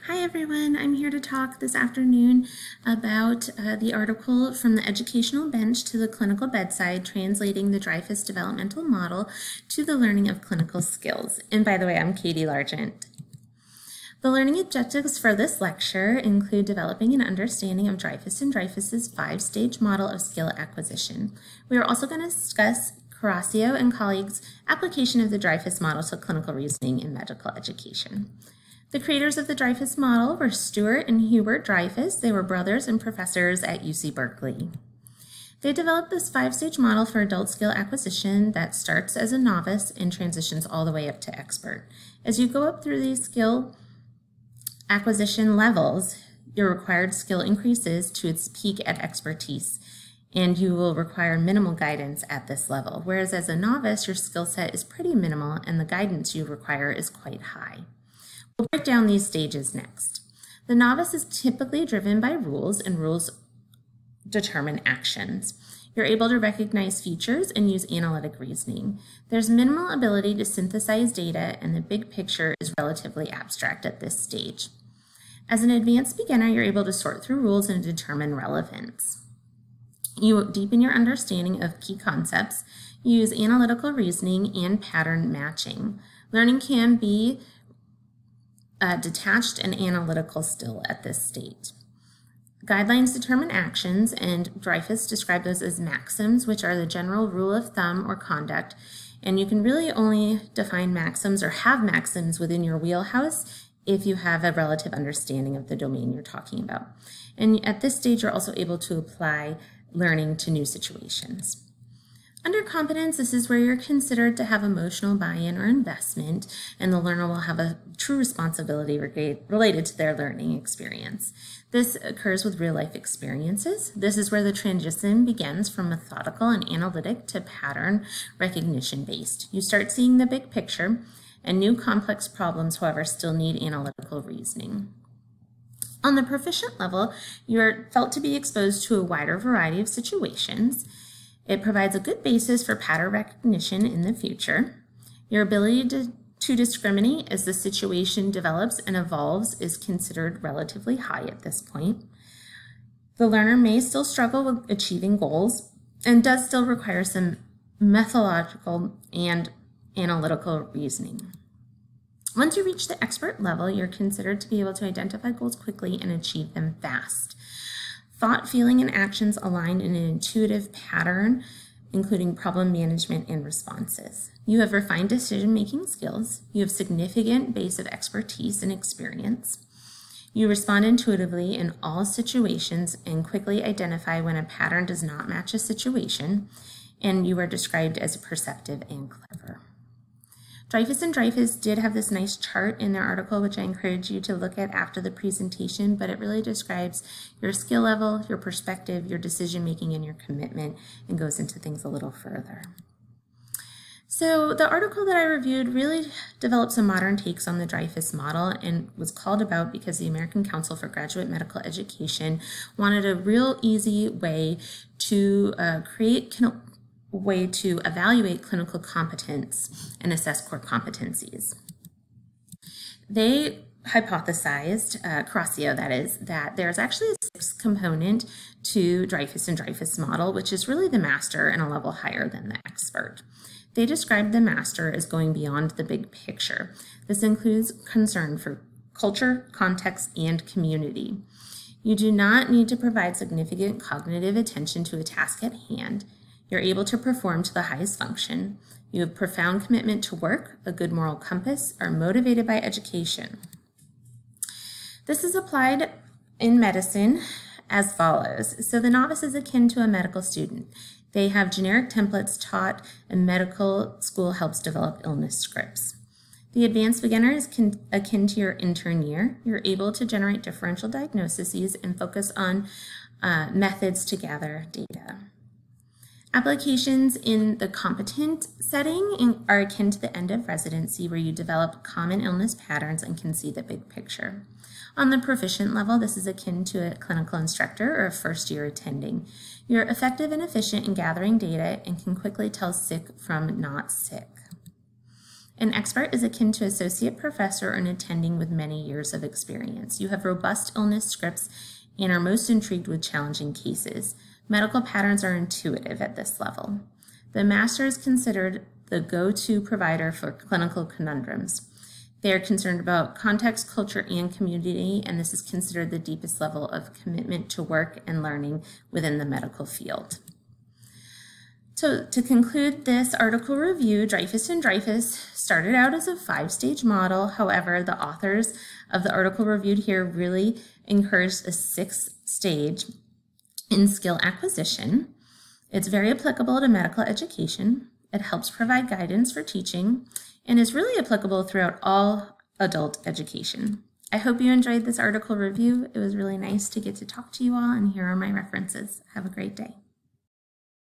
Hi everyone, I'm here to talk this afternoon about the article From the Educational Bench to the Clinical Bedside, Translating the Dreyfus Developmental Model to the Learning of Clinical Skills. And by the way, I'm Katie Largent. The learning objectives for this lecture include developing an understanding of Dreyfus and Dreyfus's five-stage model of skill acquisition. We are also going to discuss Carrasco and colleagues' application of the Dreyfus model to clinical reasoning in medical education. The creators of the Dreyfus model were Stuart and Hubert Dreyfus. They were brothers and professors at UC Berkeley. They developed this five-stage model for adult skill acquisition that starts as a novice and transitions all the way up to expert. As you go up through these skill acquisition levels, your required skill increases to its peak at expertise, and you will require minimal guidance at this level. Whereas as a novice, your skill set is pretty minimal and the guidance you require is quite high. We'll break down these stages next. The novice is typically driven by rules, and rules determine actions. You're able to recognize features and use analytic reasoning. There's minimal ability to synthesize data, and the big picture is relatively abstract at this stage. As an advanced beginner, you're able to sort through rules and determine relevance. You deepen your understanding of key concepts, you use analytical reasoning and pattern matching. Learning can be detached and analytical still at this stage. Guidelines determine actions, and Dreyfus described those as maxims, which are the general rule of thumb or conduct, and you can really only define maxims or have maxims within your wheelhouse if you have a relative understanding of the domain you're talking about. And at this stage, you're also able to apply learning to new situations. Under competence, this is where you're considered to have emotional buy-in or investment, and the learner will have a true responsibility related to their learning experience. This occurs with real-life experiences. This is where the transition begins from methodical and analytic to pattern recognition-based. You start seeing the big picture, and new complex problems, however, still need analytical reasoning. On the proficient level, you're felt to be exposed to a wider variety of situations. It provides a good basis for pattern recognition in the future. Your ability to discriminate as the situation develops and evolves is considered relatively high at this point. The learner may still struggle with achieving goals and does still require some methodological and analytical reasoning. Once you reach the expert level, you're considered to be able to identify goals quickly and achieve them fast. Thought, feeling, and actions align in an intuitive pattern, including problem management and responses. You have refined decision-making skills. You have significant base of expertise and experience. You respond intuitively in all situations and quickly identify when a pattern does not match a situation, and you are described as perceptive and clever. Dreyfus and Dreyfus did have this nice chart in their article, which I encourage you to look at after the presentation, but it really describes your skill level, your perspective, your decision-making, and your commitment, and goes into things a little further. So the article that I reviewed really developed some modern takes on the Dreyfus model and was called about because the American Council for Graduate Medical Education wanted a real easy way to evaluate clinical competence and assess core competencies. They hypothesized, Carrasco that is, that there's actually a sixth component to Dreyfus and Dreyfus model, which is really the master and a level higher than the expert. They described the master as going beyond the big picture. This includes concern for culture, context, and community. You do not need to provide significant cognitive attention to a task at hand. You're able to perform to the highest function. You have profound commitment to work, a good moral compass, are motivated by education. This is applied in medicine as follows. So the novice is akin to a medical student. They have generic templates taught, and medical school helps develop illness scripts. The advanced beginner is akin to your intern year. You're able to generate differential diagnoses and focus on methods to gather data. Applications in the competent setting are akin to the end of residency, where you develop common illness patterns and can see the big picture. On the proficient level, this is akin to a clinical instructor or a first-year attending. You're effective and efficient in gathering data and can quickly tell sick from not sick. An expert is akin to associate professor or an attending with many years of experience. You have robust illness scripts and are most intrigued with challenging cases. Medical patterns are intuitive at this level. The master is considered the go-to provider for clinical conundrums. They are concerned about context, culture, and community, and this is considered the deepest level of commitment to work and learning within the medical field. So to conclude this article review, Dreyfus and Dreyfus started out as a 5-stage model. However, the authors of the article reviewed here really encouraged a 6th stage in skill acquisition. It's very applicable to medical education. It helps provide guidance for teaching and is really applicable throughout all adult education. I hope you enjoyed this article review. It was really nice to get to talk to you all, and here are my references. Have a great day.